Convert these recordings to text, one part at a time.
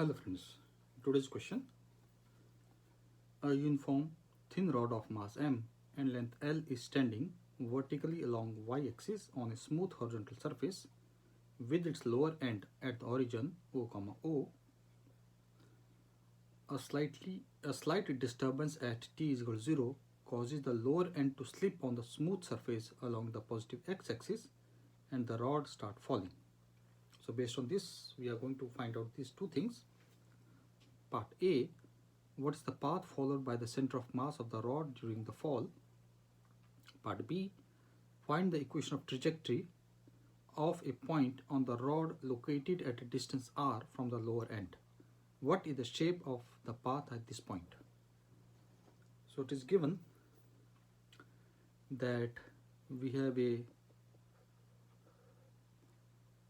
Hello friends, today's question. A uniform thin rod of mass m and length L is standing vertically along y-axis on a smooth horizontal surface with its lower end at the origin O, O. A slight disturbance at t is equal to 0 causes the lower end to slip on the smooth surface along the positive x-axis and the rod start falling. So based on this, we are going to find out these two things. Part A, what is the path followed by the center of mass of the rod during the fall? Part B, find the equation of trajectory of a point on the rod located at a distance r from the lower end. What is the shape of the path at this point? So it is given that we have a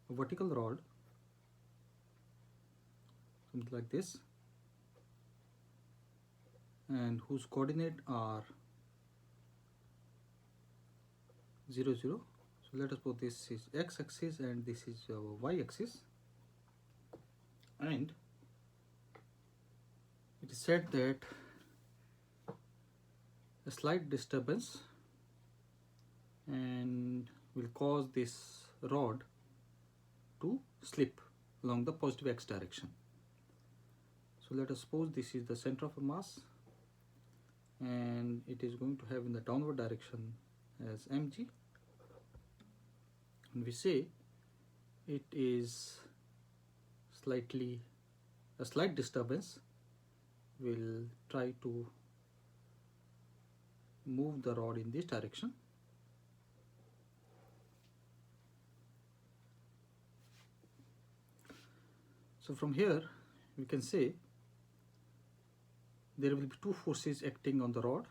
vertical rod, something like this, and whose coordinate are 0, 0. So let us put this is x-axis and this is y-axis, and it is said that a slight disturbance and will cause this rod to slip along the positive x direction. So let us suppose this is the center of a mass and it is going to have in the downward direction as mg, and we say it is a slight disturbance will try to move the rod in this direction. So from here we can say there will be two forces acting on the rod.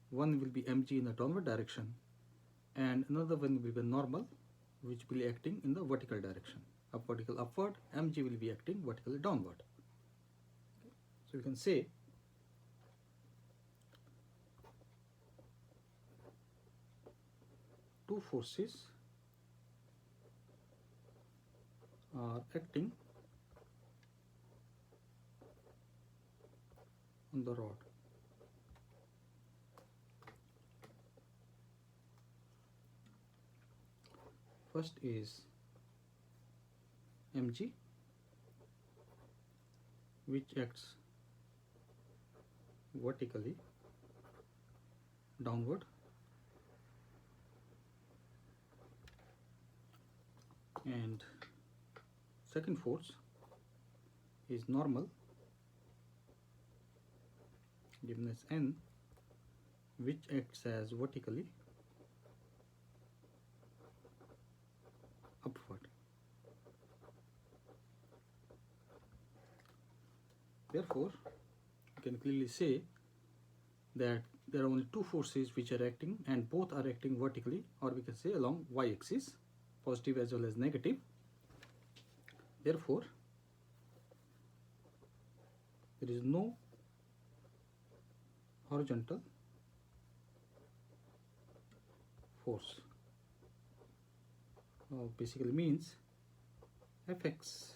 One will be mg in the downward direction and another one will be normal, which will be acting in the vertical direction. Vertical upward, mg will be acting vertically downward. So we can say two forces are acting on the rod. First is mg, which acts vertically downward, and second force is normal, given as n, which acts as vertically upward. Therefore, you can clearly say that there are only two forces which are acting, and both are acting vertically, or we can say along y-axis, positive as well as negative. Therefore, there is no horizontal force. Basically means Fx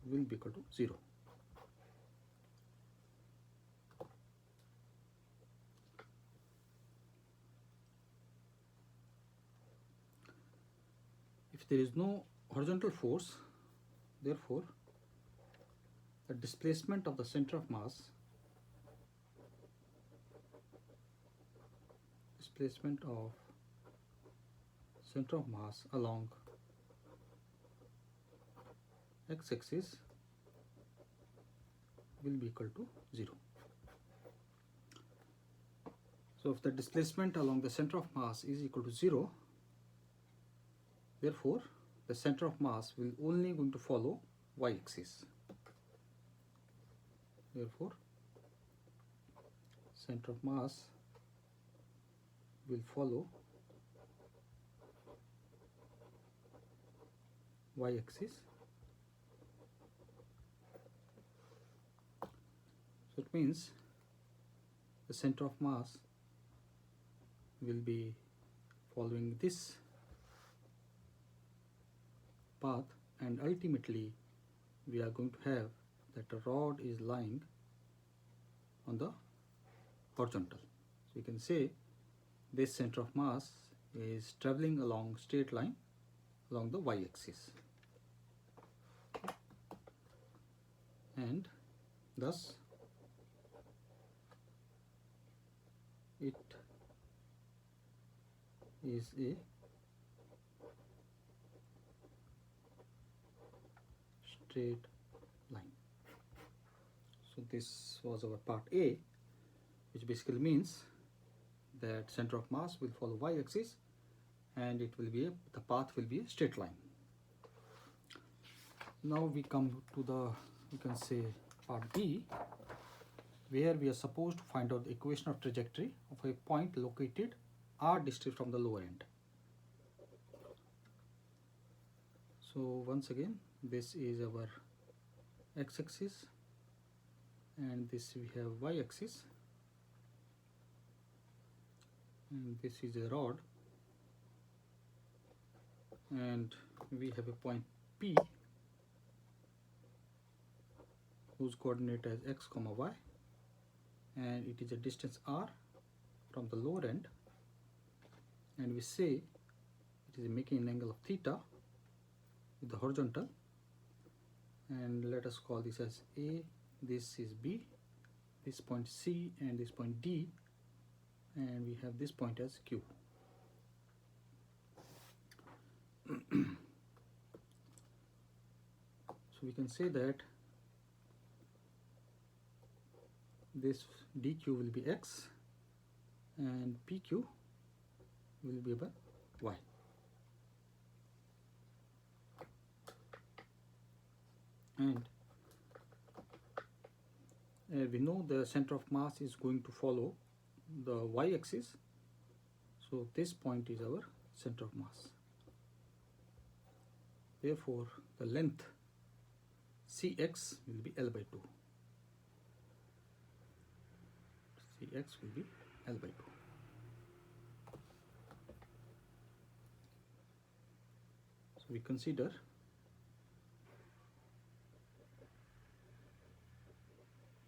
will be equal to 0. If there is no horizontal force, therefore the displacement of the center of mass along x-axis will be equal to 0. So if the displacement along the center of mass is equal to 0, therefore the center of mass will only going to follow y-axis. Therefore center of mass will follow y-axis. So it means the center of mass will be following this path, and ultimately we are going to have that the rod is lying on the horizontal. So you can say this center of mass is traveling along straight line along the y-axis, and thus it is a straight line. So this was our part A, which basically means that center of mass will follow y-axis and it will be the path will be a straight line. Now we come to the, you can say, part B, where we are supposed to find out the equation of trajectory of a point located r distant from the lower end. So once again, this is our x-axis and this we have y-axis, and this is a rod, and we have a point P whose coordinate is x comma y, and it is a distance r from the lower end, and we say it is making an angle of theta with the horizontal, and let us call this as A, this is B, this point C, and this point D, and we have this point as Q. So we can say that this DQ will be X and PQ will be by Y. And we know the center of mass is going to follow the y-axis, so this point is our center of mass. Therefore, the length Cx will be L by 2. Cx will be L by 2. So we consider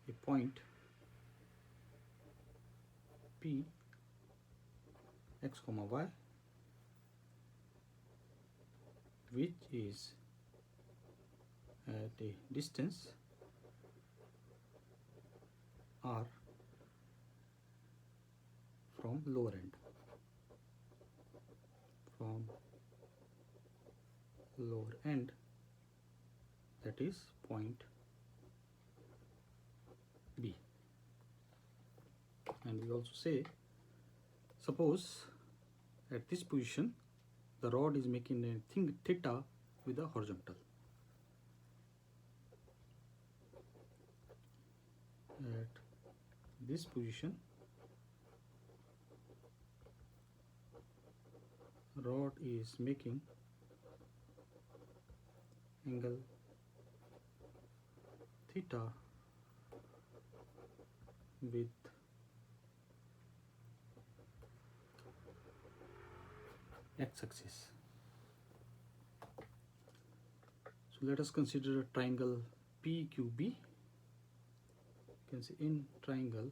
a point P x comma y, which is at a distance r from lower end, that is point B. And we also say, suppose at this position the rod is making a thing theta with the horizontal. At this position rod is making angle theta with x-axis. So let us consider a triangle PQB. You can say in triangle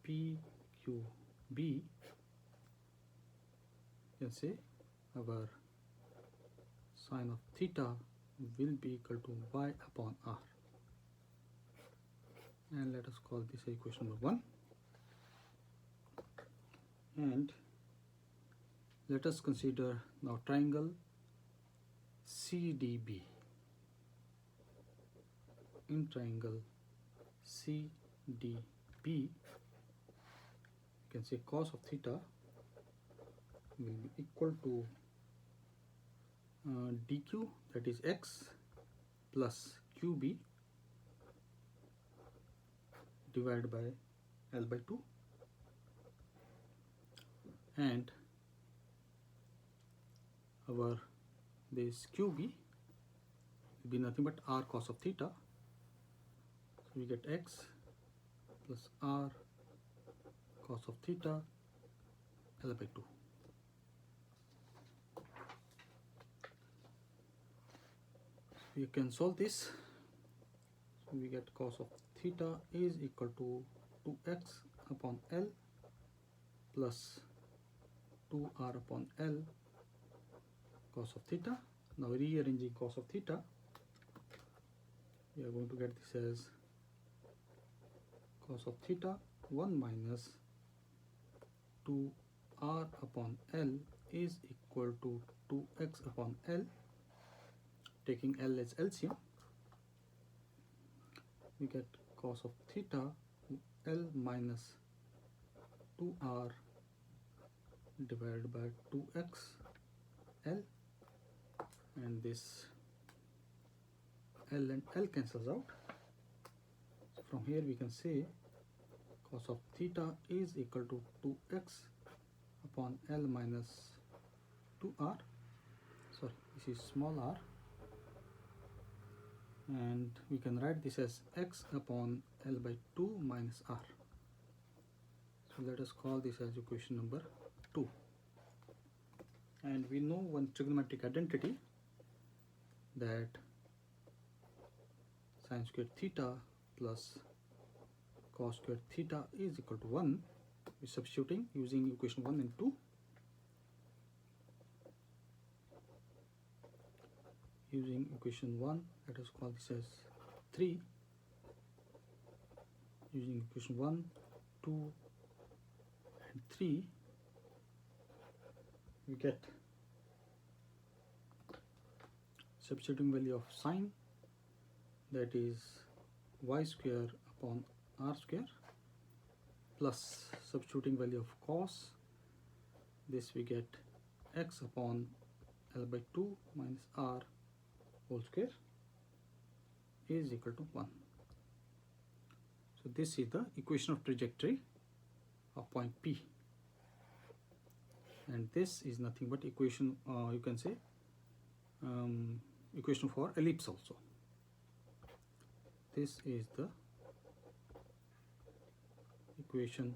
PQB, you can say our sine of theta will be equal to y upon r, and let us call this equation number 1. And let us consider now triangle CDB. In triangle CDB, you can say cos of theta will be equal to dq, that is x, plus qb divided by L by 2, and our this qb will be nothing but r cos of theta. So we get x plus r cos of theta L by 2. You can solve this So we get cos of theta is equal to 2x upon L plus 2r upon L cos of theta. Now rearranging cos of theta, we are going to get this as cos of theta 1 minus 2r upon L is equal to 2x upon L, taking L as LCM. We get cos of theta L minus 2r divided by 2x L, and this L and L cancels out. So from here we can say cos of theta is equal to 2x upon L minus 2r, sorry, this is small r, and we can write this as x upon L by 2 minus r. So let us call this as equation number 2. And we know one trigonometric identity, that sin squared theta plus cos squared theta is equal to 1. We're substituting using equation 1 and 2. Using equation 1, let us call this as 3. Using equation 1, 2 and 3, we get substituting value of sine, that is y square upon r square, plus substituting value of cos, this we get x upon L by 2 minus r whole square is equal to 1. So this is the equation of trajectory of point P, and this is nothing but equation, you can say equation for ellipse also. This is the equation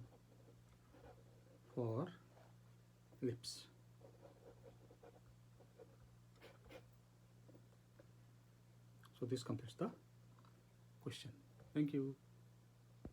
for ellipse. So this completes the question. Thank you.